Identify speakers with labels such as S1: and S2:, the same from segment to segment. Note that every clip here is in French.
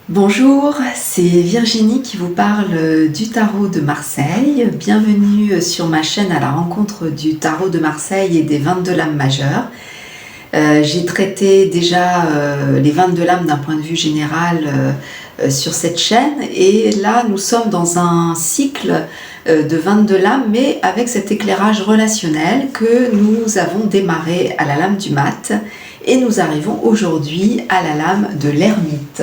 S1: Bonjour, c'est Virginie qui vous parle du tarot de Marseille. Bienvenue sur ma chaîne à la rencontre du tarot de Marseille et des 22 lames majeures. J'ai traité déjà les 22 lames d'un point de vue général sur cette chaîne et là nous sommes dans un cycle de 22 lames mais avec cet éclairage relationnel que nous avons démarré à la lame du mat et nous arrivons aujourd'hui à la lame de l'ermite,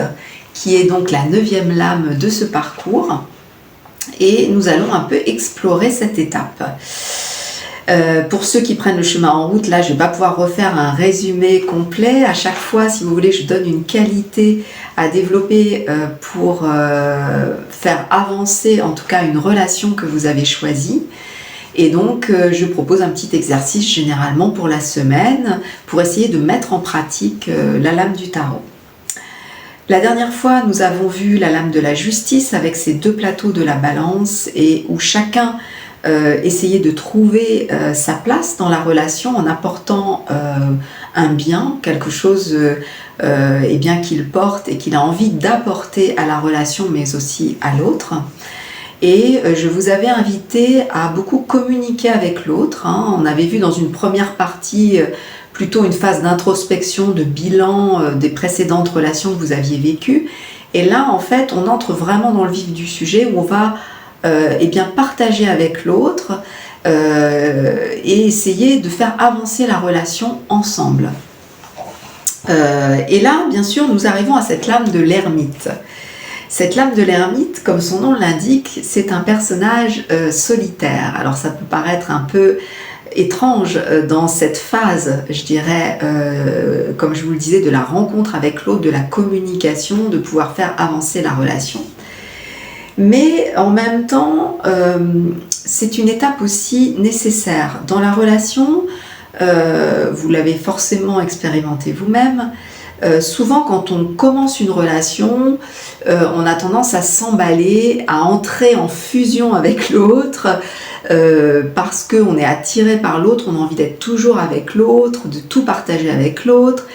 S1: qui est donc la 9e lame de ce parcours, et nous allons un peu explorer cette étape. Pour ceux qui prennent le chemin en route, là je ne vais pas pouvoir refaire un résumé complet. À chaque fois, si vous voulez, je donne une qualité à développer pour faire avancer en tout cas une relation que vous avez choisie. Et donc je propose un petit exercice généralement pour la semaine pour essayer de mettre en pratique la lame du tarot. La dernière fois, nous avons vu la lame de la justice avec ces deux plateaux de la balance et où chacun essayait de trouver sa place dans la relation en apportant un bien, quelque chose bien qu'il porte et qu'il a envie d'apporter à la relation mais aussi à l'autre. Et je vous avais invité à beaucoup communiquer avec l'autre. On avait vu dans une première partie plutôt une phase d'introspection, de bilan des précédentes relations que vous aviez vécues. Et là, en fait, on entre vraiment dans le vif du sujet où on va partager avec l'autre et essayer de faire avancer la relation ensemble. Et là, bien sûr, nous arrivons à cette lame de l'ermite. Cette lame de l'ermite, comme son nom l'indique, c'est un personnage solitaire. Alors ça peut paraître un peu étrange dans cette phase, je dirais, comme je vous le disais, de la rencontre avec l'autre, de la communication, de pouvoir faire avancer la relation. Mais en même temps, c'est une étape aussi nécessaire. Dans la relation, vous l'avez forcément expérimenté vous-même, souvent quand on commence une relation, on a tendance à s'emballer, à entrer en fusion avec l'autre, parce qu'on est attiré par l'autre, on a envie d'être toujours avec l'autre, de tout partager avec l'autre.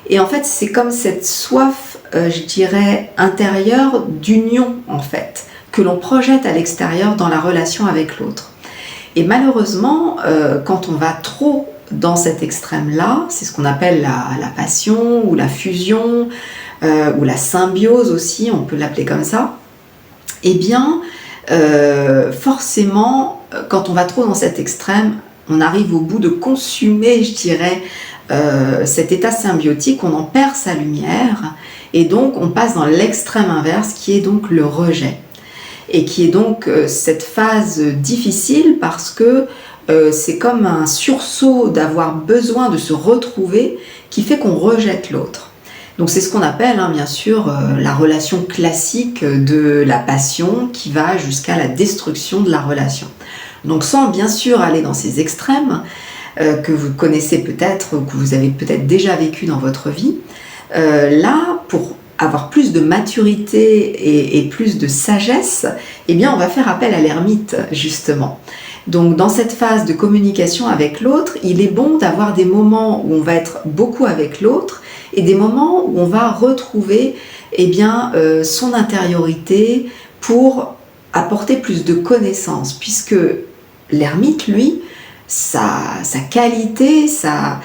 S1: Et en fait, c'est comme cette soif, je dirais, intérieure d'union, en fait, que l'on projette à l'extérieur dans la relation avec l'autre. Et malheureusement, quand on va trop dans cet extrême-là, c'est ce qu'on appelle la passion ou la fusion ou la symbiose aussi, on peut l'appeler comme ça, eh bien, forcément, quand on va trop dans cet extrême, on arrive au bout de consumer, je dirais, cet état symbiotique, on en perd sa lumière et donc on passe dans l'extrême inverse qui est donc le rejet. Et qui est donc cette phase difficile parce que c'est comme un sursaut d'avoir besoin de se retrouver qui fait qu'on rejette l'autre. Donc c'est ce qu'on appelle bien sûr la relation classique de la passion qui va jusqu'à la destruction de la relation. Donc sans bien sûr aller dans ces extrêmes que vous connaissez peut-être ou que vous avez peut-être déjà vécu dans votre vie, là pour avoir plus de maturité et plus de sagesse, eh bien on va faire appel à l'ermite justement. Donc dans cette phase de communication avec l'autre, il est bon d'avoir des moments où on va être beaucoup avec l'autre et des moments où on va retrouver son intériorité pour apporter plus de connaissances, puisque l'ermite, lui, sa qualité, sa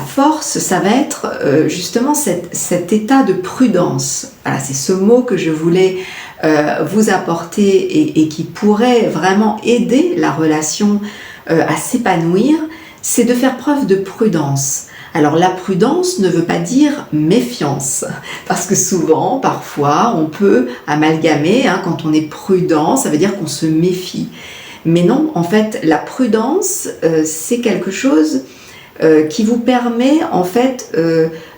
S1: force, ça va être justement cet état de prudence. Voilà, c'est ce mot que je voulais vous apporter et qui pourrait vraiment aider la relation à s'épanouir, c'est de faire preuve de prudence. Alors la prudence ne veut pas dire méfiance, parce que souvent, parfois, on peut amalgamer, quand on est prudent, ça veut dire qu'on se méfie. Mais non, en fait, la prudence, c'est quelque chose qui vous permet en fait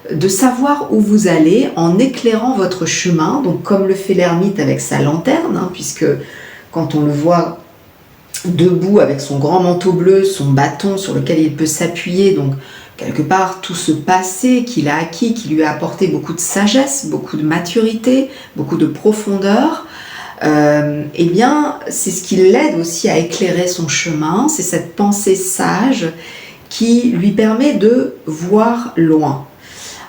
S1: de savoir où vous allez en éclairant votre chemin, donc comme le fait l'ermite avec sa lanterne, puisque quand on le voit debout avec son grand manteau bleu, son bâton sur lequel il peut s'appuyer, donc quelque part tout ce passé qu'il a acquis, qui lui a apporté beaucoup de sagesse, beaucoup de maturité, beaucoup de profondeur, c'est ce qui l'aide aussi à éclairer son chemin, c'est cette pensée sage qui lui permet de voir loin.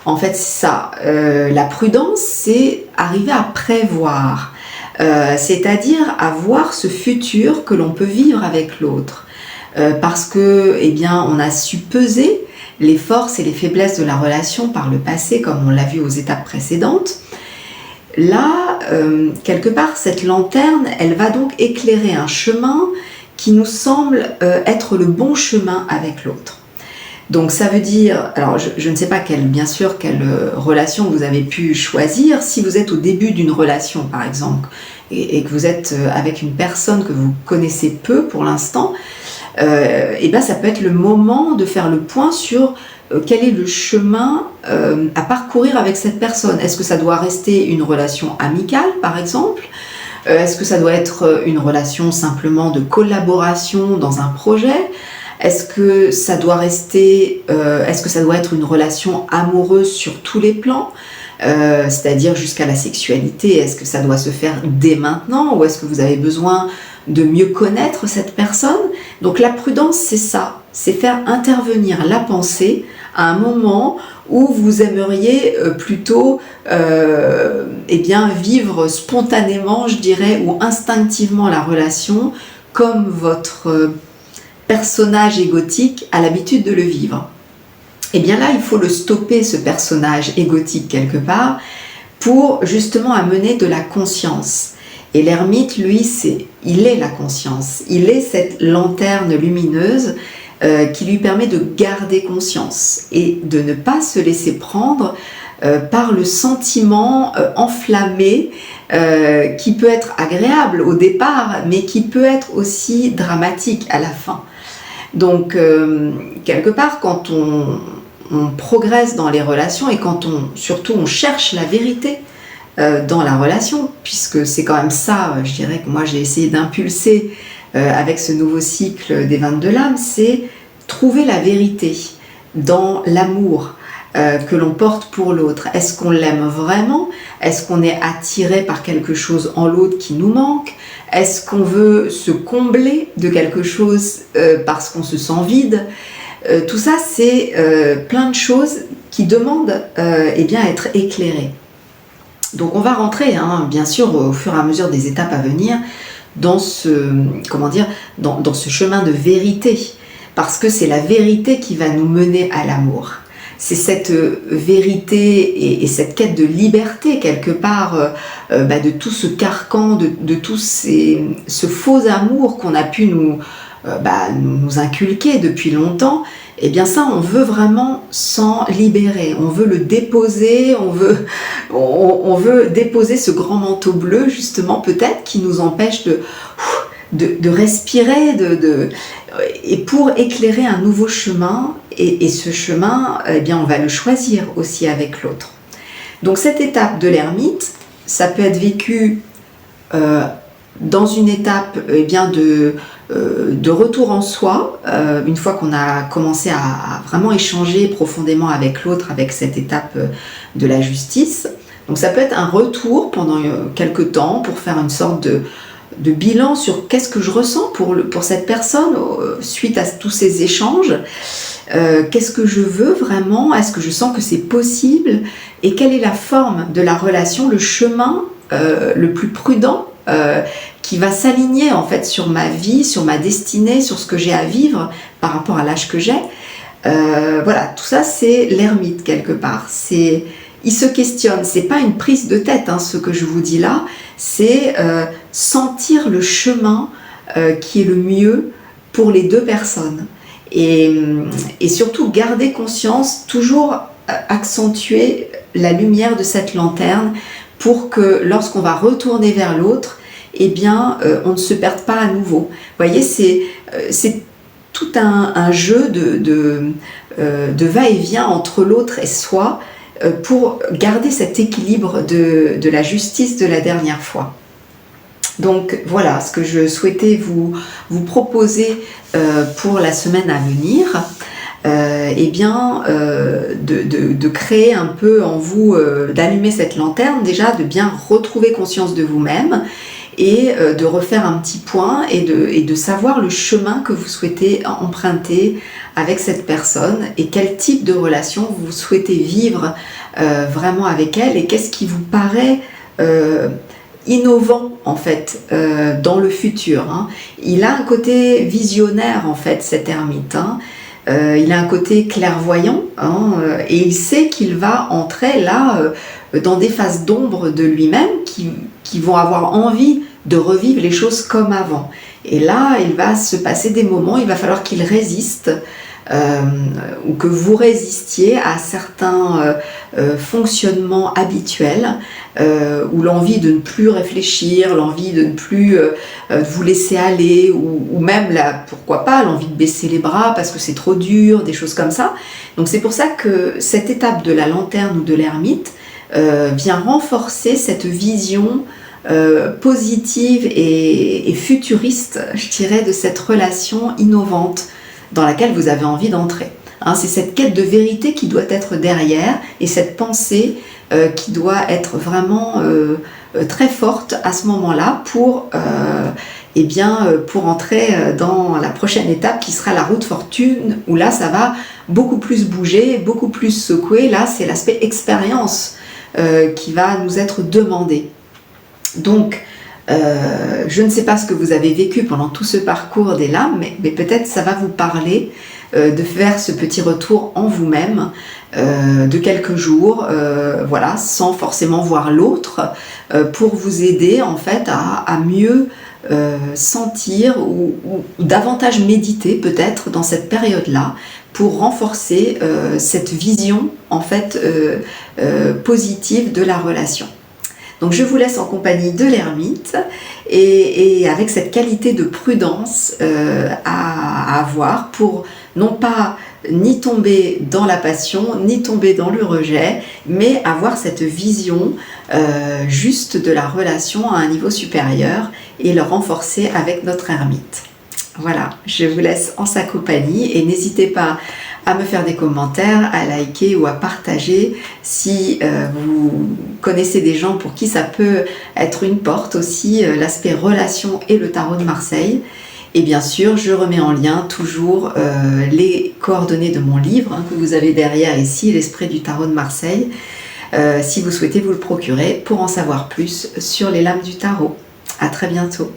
S1: En fait, c'est ça. La prudence, c'est arriver à prévoir, c'est-à-dire à voir ce futur que l'on peut vivre avec l'autre. Parce que, eh bien, on a su peser les forces et les faiblesses de la relation par le passé, comme on l'a vu aux étapes précédentes. Là, quelque part, cette lanterne, elle va donc éclairer un chemin qui nous semble être le bon chemin avec l'autre. Donc ça veut dire, alors je ne sais pas bien sûr quelle relation vous avez pu choisir. Si vous êtes au début d'une relation par exemple et que vous êtes avec une personne que vous connaissez peu pour l'instant, et ben ça peut être le moment de faire le point sur quel est le chemin à parcourir avec cette personne. Est-ce que ça doit rester une relation amicale par exemple ? Est-ce que ça doit être une relation simplement de collaboration dans un projet ? Est-ce que ça doit rester, est-ce que ça doit être une relation amoureuse sur tous les plans, c'est-à-dire jusqu'à la sexualité? Est-ce que ça doit se faire dès maintenant ou est-ce que vous avez besoin de mieux connaître cette personne? Donc la prudence, c'est ça, c'est faire intervenir la pensée à un moment où vous aimeriez plutôt eh bien, vivre spontanément, je dirais, ou instinctivement la relation comme votre personnage égotique a l'habitude de le vivre. Et bien là, il faut le stopper, ce personnage égotique quelque part, pour justement amener de la conscience. Et l'ermite, lui, il est la conscience, il est cette lanterne lumineuse qui lui permet de garder conscience et de ne pas se laisser prendre par le sentiment enflammé qui peut être agréable au départ, mais qui peut être aussi dramatique à la fin. Donc, quelque part, quand on progresse dans les relations et quand surtout on cherche la vérité dans la relation, puisque c'est quand même ça, je dirais que moi j'ai essayé d'impulser avec ce nouveau cycle des 22 lames, c'est trouver la vérité dans l'amour que l'on porte pour l'autre. Est-ce qu'on l'aime vraiment? Est-ce qu'on est attiré par quelque chose en l'autre qui nous manque? Est-ce qu'on veut se combler de quelque chose parce qu'on se sent vide? Tout ça, c'est plein de choses qui demandent eh bien, à être éclairées. Donc on va rentrer, bien sûr, au fur et à mesure des étapes à venir, dans ce chemin de vérité. Parce que c'est la vérité qui va nous mener à l'amour. C'est cette vérité et cette quête de liberté quelque part de tout ce carcan, de tout ce faux amour qu'on a pu nous inculquer depuis longtemps. Et bien ça, on veut vraiment s'en libérer, on veut le déposer, on veut déposer ce grand manteau bleu justement peut-être qui nous empêche de respirer, et pour éclairer un nouveau chemin, et ce chemin, eh bien, on va le choisir aussi avec l'autre. Donc cette étape de l'ermite, ça peut être vécu dans une étape eh bien, de retour en soi, une fois qu'on a commencé à vraiment échanger profondément avec l'autre, avec cette étape de la justice. Donc ça peut être un retour pendant quelques temps pour faire une sorte de bilan sur qu'est-ce que je ressens pour cette personne suite à tous ces échanges. Qu'est-ce que je veux vraiment? Est-ce que je sens que c'est possible? Et quelle est la forme de la relation, le chemin le plus prudent qui va s'aligner en fait sur ma vie, sur ma destinée, sur ce que j'ai à vivre par rapport à l'âge que j'ai. Voilà, tout ça c'est l'ermite quelque part. Il se questionne, c'est pas une prise de tête ce que je vous dis là, c'est sentir le chemin qui est le mieux pour les deux personnes. Et surtout garder conscience, toujours accentuer la lumière de cette lanterne pour que lorsqu'on va retourner vers l'autre, eh bien, on ne se perde pas à nouveau. Vous voyez, c'est tout un jeu de va-et-vient entre l'autre et soi pour garder cet équilibre de la justice de la dernière fois. Donc voilà ce que je souhaitais vous proposer pour la semaine à venir. De créer un peu en vous, d'allumer cette lanterne, déjà de bien retrouver conscience de vous-même et de refaire un petit point et de savoir le chemin que vous souhaitez emprunter avec cette personne et quel type de relation vous souhaitez vivre vraiment avec elle et qu'est-ce qui vous paraît innovant en fait dans le futur. Il a un côté visionnaire en fait, cet ermite. Il a un côté clairvoyant et il sait qu'il va entrer là dans des phases d'ombre de lui-même qui vont avoir envie de revivre les choses comme avant. Et là, il va se passer des moments, il va falloir qu'il résiste ou que vous résistiez à certains fonctionnements habituels ou l'envie de ne plus réfléchir, l'envie de ne plus vous laisser aller ou même là, pourquoi pas, l'envie de baisser les bras parce que c'est trop dur, des choses comme ça. Donc c'est pour ça que cette étape de la lanterne ou de l'ermite vient renforcer cette vision positive et futuriste, je dirais, de cette relation innovante dans laquelle vous avez envie d'entrer. C'est cette quête de vérité qui doit être derrière et cette pensée qui doit être vraiment très forte à ce moment-là pour entrer dans la prochaine étape qui sera la route fortune, où là ça va beaucoup plus bouger, beaucoup plus secouer. Là c'est l'aspect expérience qui va nous être demandé. Donc je ne sais pas ce que vous avez vécu pendant tout ce parcours des lames, mais peut-être ça va vous parler de faire ce petit retour en vous-même de quelques jours, voilà, sans forcément voir l'autre, pour vous aider en fait à mieux sentir ou davantage méditer peut-être dans cette période-là pour renforcer cette vision en fait positive de la relation. Donc je vous laisse en compagnie de l'ermite et avec cette qualité de prudence à avoir pour non pas ni tomber dans la passion, ni tomber dans le rejet, mais avoir cette vision juste de la relation à un niveau supérieur et le renforcer avec notre ermite. Voilà, je vous laisse en sa compagnie et n'hésitez pas à me faire des commentaires, à liker ou à partager si vous connaissez des gens pour qui ça peut être une porte aussi, l'aspect relation et le tarot de Marseille. Et bien sûr, je remets en lien toujours les coordonnées de mon livre que vous avez derrière ici, l'Esprit du tarot de Marseille, si vous souhaitez vous le procurer pour en savoir plus sur les lames du tarot. À très bientôt.